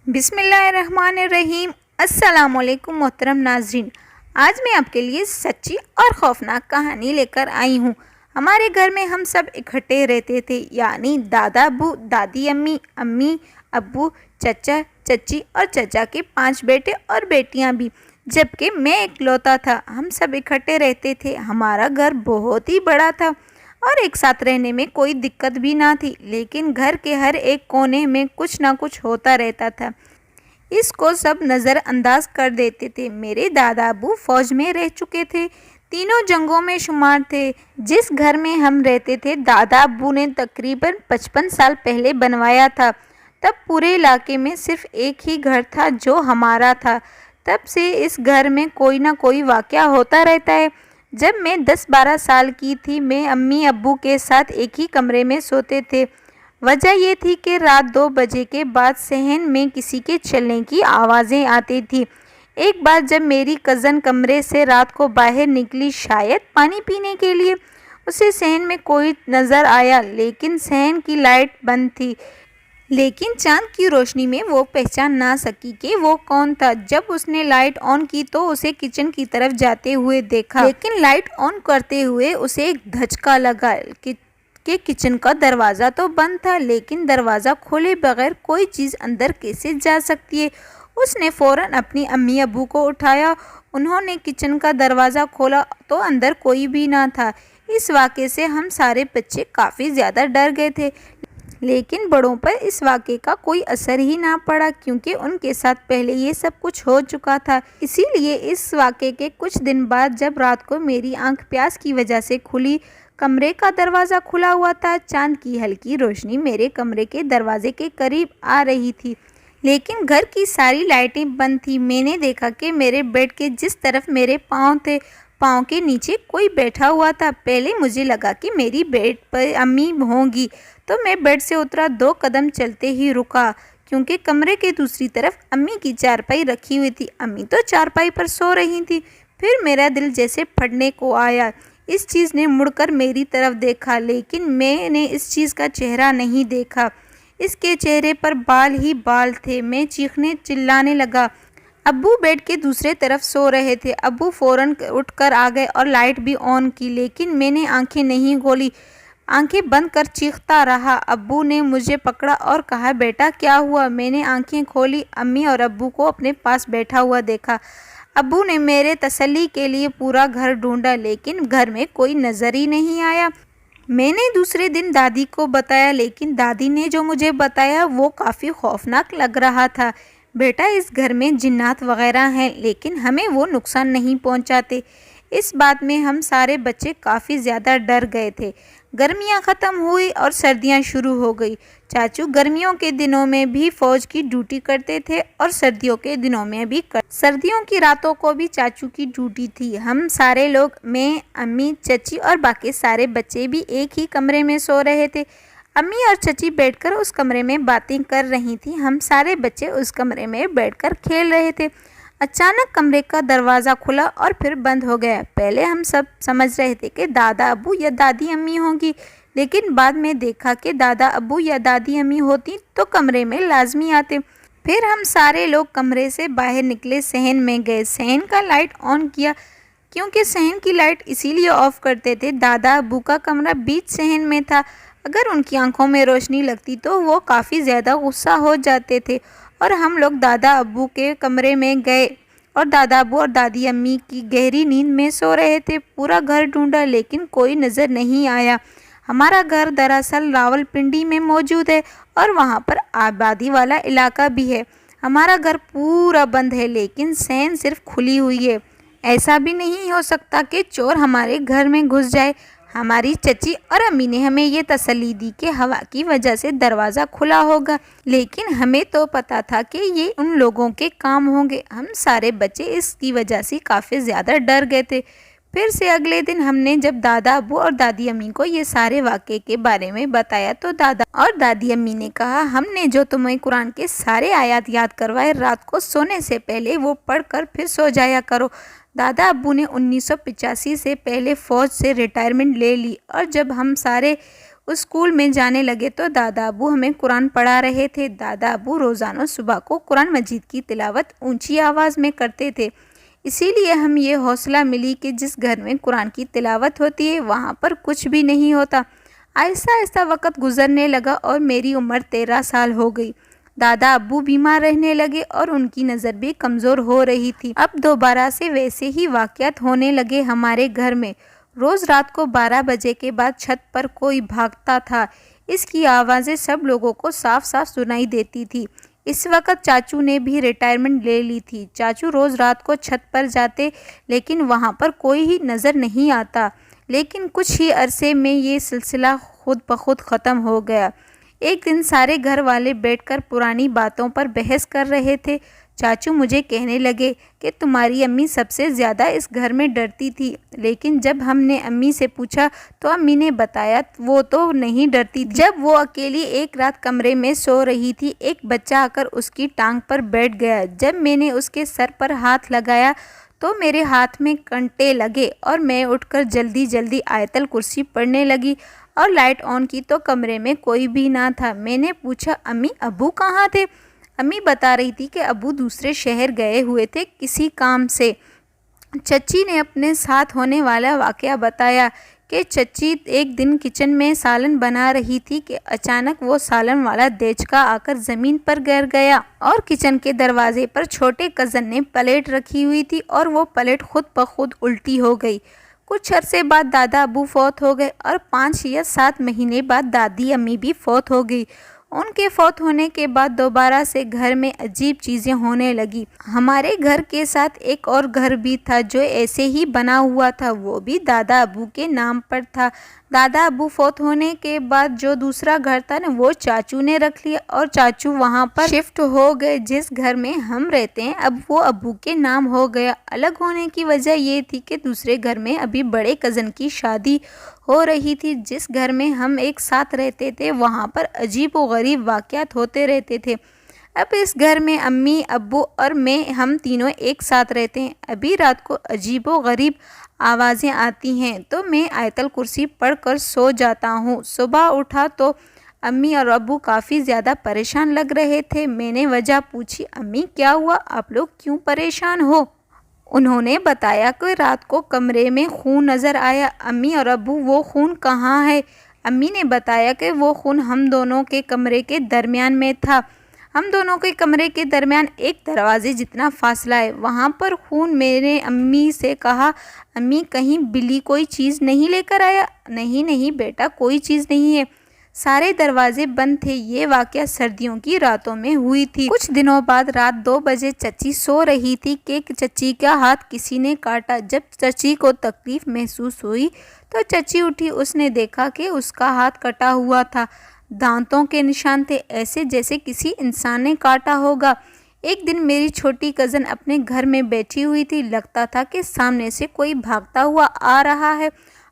بسم اللہ الرحمن الرحیم۔ السلام علیکم محترم ناظرین، آج میں آپ کے لیے سچی اور خوفناک کہانی لے کر آئی ہوں۔ ہمارے گھر میں ہم سب اکٹھے رہتے تھے، یعنی دادا ابو، دادی امی، امی ابو، چچا چچی اور چچا کے 5 بیٹے اور بیٹیاں بھی، جبکہ میں اکلوتا تھا۔ ہم سب اکٹھے رہتے تھے۔ ہمارا گھر بہت ہی بڑا تھا اور ایک ساتھ رہنے میں کوئی دقت بھی نہ تھی، لیکن گھر کے ہر ایک کونے میں کچھ نہ کچھ ہوتا رہتا تھا۔ اس کو سب نظر انداز کر دیتے تھے۔ میرے دادا ابو فوج میں رہ چکے تھے، تینوں جنگوں میں شمار تھے۔ جس گھر میں ہم رہتے تھے، دادا ابو نے تقریباً 55 سال پہلے بنوایا تھا۔ تب پورے علاقے میں صرف ایک ہی گھر تھا جو ہمارا تھا۔ تب سے اس گھر میں کوئی نہ کوئی واقعہ ہوتا رہتا ہے۔ جب میں 10-12 سال کی تھی، میں امی ابو کے ساتھ ایک ہی کمرے میں سوتے تھے۔ وجہ یہ تھی کہ رات 2 بجے کے بعد صحن میں کسی کے چلنے کی آوازیں آتی تھیں۔ ایک بار جب میری کزن کمرے سے رات کو باہر نکلی، شاید پانی پینے کے لیے، اسے صحن میں کوئی نظر آیا، لیکن صحن کی لائٹ بند تھی۔ لیکن چاند کی روشنی میں وہ پہچان نہ سکی کہ وہ کون تھا۔ جب اس نے لائٹ آن کی تو اسے کچن کی طرف جاتے ہوئے دیکھا، لیکن لائٹ آن کرتے ہوئے اسے ایک دھچکا لگا کہ کچن کا دروازہ تو بند تھا، لیکن دروازہ کھولے بغیر کوئی چیز اندر کیسے جا سکتی ہے۔ اس نے فوراً اپنی امی ابو کو اٹھایا۔ انہوں نے کچن کا دروازہ کھولا تو اندر کوئی بھی نہ تھا۔ اس واقعے سے ہم سارے بچے کافی زیادہ ڈر گئے تھے، لیکن بڑوں پر اس واقعے کا کوئی اثر ہی نہ پڑا، کیونکہ ان کے ساتھ پہلے یہ سب کچھ ہو چکا تھا۔ اسی لیے اس واقعے کے کچھ دن بعد جب رات کو میری آنکھ پیاس کی وجہ سے کھلی، کمرے کا دروازہ کھلا ہوا تھا، چاند کی ہلکی روشنی میرے کمرے کے دروازے کے قریب آ رہی تھی، لیکن گھر کی ساری لائٹیں بند تھیں۔ میں نے دیکھا کہ میرے بیڈ کے جس طرف میرے پاؤں تھے، پاؤں کے نیچے کوئی بیٹھا ہوا تھا۔ پہلے مجھے لگا کہ میری بیڈ پر امی ہوں گی، تو میں بیڈ سے اترا۔ 2 قدم چلتے ہی رکا، کیونکہ کمرے کے دوسری طرف امی کی چارپائی رکھی ہوئی تھی۔ امی تو چارپائی پر سو رہی تھی۔ پھر میرا دل جیسے پھٹنے کو آیا۔ اس چیز نے مڑ کر میری طرف دیکھا، لیکن میں نے اس چیز کا چہرہ نہیں دیکھا۔ اس کے چہرے پر بال ہی بال تھے۔ میں چیخنے چلانے لگا۔ ابو بیڈ کے دوسرے طرف سو رہے تھے۔ ابو فوراً اٹھ کر آ گئے اور لائٹ بھی آن کی، لیکن میں نے آنکھیں نہیں کھولی، آنکھیں بند کر چیختا رہا۔ ابو نے مجھے پکڑا اور کہا، بیٹا کیا ہوا؟ میں نے آنکھیں کھولی، امی اور ابو کو اپنے پاس بیٹھا ہوا دیکھا۔ ابو نے میرے تسلی کے لیے پورا گھر ڈھونڈا، لیکن گھر میں کوئی نظر ہی نہیں آیا۔ میں نے دوسرے دن دادی کو بتایا، لیکن دادی نے جو مجھے بتایا وہ کافی خوفناک لگ رہا تھا۔ بیٹا، اس گھر میں جنات وغیرہ ہیں، لیکن ہمیں وہ نقصان نہیں پہنچاتے۔ اس بات میں ہم سارے بچے کافی زیادہ ڈر گئے تھے۔ گرمیاں ختم ہوئی اور سردیاں شروع ہو گئی۔ چاچو گرمیوں کے دنوں میں بھی فوج کی ڈیوٹی کرتے تھے اور سردیوں کے دنوں میں بھی سردیوں کی راتوں کو بھی چاچو کی ڈیوٹی تھی۔ ہم سارے لوگ، میں، امی، چچی اور باقی سارے بچے بھی ایک ہی کمرے میں سو رہے تھے۔ امی اور چچی بیٹھ کر اس کمرے میں باتیں کر رہی تھیں، ہم سارے بچے اس کمرے میں بیٹھ کر کھیل رہے تھے۔ اچانک کمرے کا دروازہ کھلا اور پھر بند ہو گیا۔ پہلے ہم سب سمجھ رہے تھے کہ دادا ابو یا دادی امی ہوں گی، لیکن بعد میں دیکھا کہ دادا ابو یا دادی امی ہوتی تو کمرے میں لازمی آتے۔ پھر ہم سارے لوگ کمرے سے باہر نکلے، صحن میں گئے، صحن کا لائٹ آن کیا، کیونکہ صحن کی لائٹ اسی لیے آف کرتے تھے۔ دادا ابو کا کمرہ بیچ صحن میں تھا۔ اگر ان کی آنکھوں میں روشنی لگتی تو وہ کافی زیادہ غصہ ہو جاتے تھے، اور ہم لوگ دادا ابو کے کمرے میں گئے اور دادا ابو اور دادی امی کی گہری نیند میں سو رہے تھے۔ پورا گھر ڈھونڈا، لیکن کوئی نظر نہیں آیا۔ ہمارا گھر دراصل راولپنڈی میں موجود ہے اور وہاں پر آبادی والا علاقہ بھی ہے۔ ہمارا گھر پورا بند ہے، لیکن صحن صرف کھلی ہوئی ہے۔ ایسا بھی نہیں ہو سکتا کہ چور ہمارے گھر میں گھس جائے۔ ہماری چچی اور امی نے ہمیں یہ تسلی دی کہ ہوا کی وجہ سے دروازہ کھلا ہوگا، لیکن ہمیں تو پتا تھا کہ یہ ان لوگوں کے کام ہوں گے۔ ہم سارے بچے اس کی وجہ سے کافی زیادہ ڈر گئے تھے۔ پھر سے اگلے دن ہم نے جب دادا ابو اور دادی امی کو یہ سارے واقعے کے بارے میں بتایا تو دادا اور دادی امی نے کہا، ہم نے جو تمہیں قرآن کے سارے آیات یاد کروائے، رات کو سونے سے پہلے وہ پڑھ کر پھر سو جایا کرو۔ دادا ابو نے 1985 سے پہلے فوج سے ریٹائرمنٹ لے لی، اور جب ہم سارے اسکول میں جانے لگے تو دادا ابو ہمیں قرآن پڑھا رہے تھے۔ دادا ابو روزانہ صبح کو قرآن مجید کی تلاوت اونچی آواز میں کرتے تھے، اسی لیے ہم یہ حوصلہ ملی کہ جس گھر میں قرآن کی تلاوت ہوتی ہے وہاں پر کچھ بھی نہیں ہوتا۔ آہستہ آہستہ وقت گزرنے لگا اور میری عمر 13 سال ہو گئی۔ دادا ابو بیمار رہنے لگے اور ان کی نظر بھی کمزور ہو رہی تھی۔ اب دوبارہ سے ویسے ہی واقعات ہونے لگے ہمارے گھر میں۔ روز رات کو 12 بجے کے بعد چھت پر کوئی بھاگتا تھا، اس کی آوازیں سب لوگوں کو صاف صاف سنائی دیتی تھی۔ اس وقت چاچو نے بھی ریٹائرمنٹ لے لی تھی۔ چاچو روز رات کو چھت پر جاتے لیکن وہاں پر کوئی ہی نظر نہیں آتا، لیکن کچھ ہی عرصے میں یہ سلسلہ خود بخود ختم ہو گیا۔ ایک دن سارے گھر والے بیٹھ کر پرانی باتوں پر بحث کر رہے تھے۔ چاچو مجھے کہنے لگے کہ تمہاری امی سب سے زیادہ اس گھر میں ڈرتی تھی، لیکن جب ہم نے امی سے پوچھا تو امی نے بتایا وہ تو نہیں ڈرتی تھی۔ جب وہ اکیلی ایک رات کمرے میں سو رہی تھی، ایک بچہ آ کر اس کی ٹانگ پر بیٹھ گیا۔ جب میں نے اس کے سر پر ہاتھ لگایا تو میرے ہاتھ میں کنٹے لگے اور میں اٹھ کر جلدی جلدی آیت الکرسی پڑھنے لگی اور لائٹ آن کی تو کمرے میں کوئی بھی نہ تھا۔ میں نے پوچھا امی ابو کہاں تھے؟ امی بتا رہی تھی کہ ابو دوسرے شہر گئے ہوئے تھے کسی کام سے۔ چچی نے اپنے ساتھ ہونے والا واقعہ بتایا کہ چچی ایک دن کچن میں سالن بنا رہی تھی کہ اچانک وہ سالن والا دیچکا آ کر زمین پر گر گیا اور کچن کے دروازے پر چھوٹے کزن نے پلیٹ رکھی ہوئی تھی اور وہ پلیٹ خود بخود الٹی ہو گئی۔ کچھ عرصے بعد دادا ابو فوت ہو گئے اور 5 یا 7 مہینے بعد دادی امی بھی فوت ہو گئی۔ ان کے فوت ہونے کے بعد دوبارہ سے گھر میں عجیب چیزیں ہونے لگی۔ ہمارے گھر کے ساتھ ایک اور گھر بھی تھا جو ایسے ہی بنا ہوا تھا، وہ بھی دادا ابو کے نام پر تھا۔ دادا ابو فوت ہونے کے بعد جو دوسرا گھر تھا نا وہ چاچو نے رکھ لیا اور چاچو وہاں پر شفٹ ہو گئے۔ جس گھر میں ہم رہتے ہیں اب وہ ابو کے نام ہو گیا۔ الگ ہونے کی وجہ یہ تھی کہ دوسرے گھر میں ابھی بڑے کزن کی شادی ہو رہی تھی۔ جس گھر میں ہم ایک ساتھ رہتے تھے وہاں پر عجیب و غریب واقعات ہوتے رہتے تھے۔ اب اس گھر میں امی ابو اور میں ہم تینوں ایک ساتھ رہتے ہیں۔ ابھی رات کو عجیب و غریب آوازیں آتی ہیں تو میں آیت الکرسی پڑھ کر سو جاتا ہوں۔ صبح اٹھا تو امی اور ابو کافی زیادہ پریشان لگ رہے تھے۔ میں نے وجہ پوچھی، امی کیا ہوا، آپ لوگ کیوں پریشان ہو؟ انہوں نے بتایا کہ رات کو کمرے میں خون نظر آیا۔ امی اور ابو وہ خون کہاں ہے؟ امی نے بتایا کہ وہ خون ہم دونوں کے کمرے کے درمیان میں تھا۔ ہم دونوں کے کمرے کے درمیان ایک دروازے جتنا فاصلہ ہے، وہاں پر خون۔ میں نے امی سے کہا امی کہیں بلی کوئی چیز نہیں لے کر آیا؟ نہیں بیٹا کوئی چیز نہیں ہے، سارے دروازے بند تھے۔ یہ واقعہ سردیوں کی راتوں میں ہوئی تھی۔ کچھ دنوں بعد رات 2 بجے چچی سو رہی تھی کہ چچی کا ہاتھ کسی نے کاٹا۔ جب چچی کو تکلیف محسوس ہوئی تو چچی اٹھی، اس نے دیکھا کہ اس کا ہاتھ کٹا ہوا تھا، دانتوں کے نشان تھے، ایسے جیسے کسی انسان نے کاٹا ہوگا۔ ایک دن میری چھوٹی کزن اپنے گھر میں بیٹھی ہوئی تھی، لگتا تھا کہ سامنے سے کوئی بھاگتا ہوا آ رہا ہے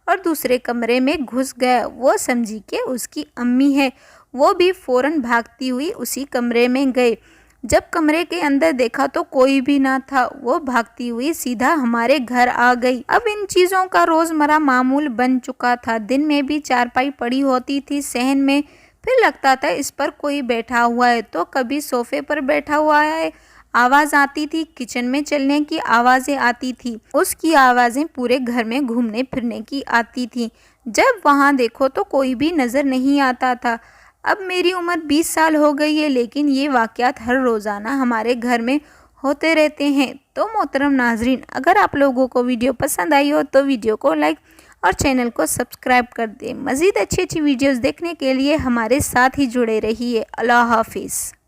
اور دوسرے کمرے میں گھس گیا۔ وہ سمجھی کہ اس کی امی ہے، وہ بھی فوراً بھاگتی ہوئی اسی کمرے میں گئے۔ جب کمرے کے اندر دیکھا تو کوئی بھی نہ تھا، وہ بھاگتی ہوئی سیدھا ہمارے گھر آ گئی۔ اب ان چیزوں کا روزمرہ معمول بن چکا تھا۔ دن میں بھی چارپائی پڑی ہوتی تھی صحن میں، پھر لگتا تھا اس پر کوئی بیٹھا ہوا ہے تو کبھی صوفے پر بیٹھا ہوا ہے۔ آواز آتی تھی، کچن میں چلنے کی آوازیں آتی تھی، اس کی آوازیں پورے گھر میں گھومنے پھرنے کی آتی تھی۔ جب وہاں دیکھو تو کوئی بھی نظر نہیں آتا تھا۔ اب میری عمر 20 سال ہو گئی ہے، لیکن یہ واقعات ہر روزانہ ہمارے گھر میں ہوتے رہتے ہیں۔ تو محترم ناظرین، اگر آپ لوگوں کو ویڈیو پسند آئی ہو تو ویڈیو کو لائک اور چینل کو سبسکرائب کر دیں۔ مزید اچھی ویڈیوز دیکھنے کے لیے ہمارے ساتھ ہی جڑے رہیے۔ اللہ حافظ۔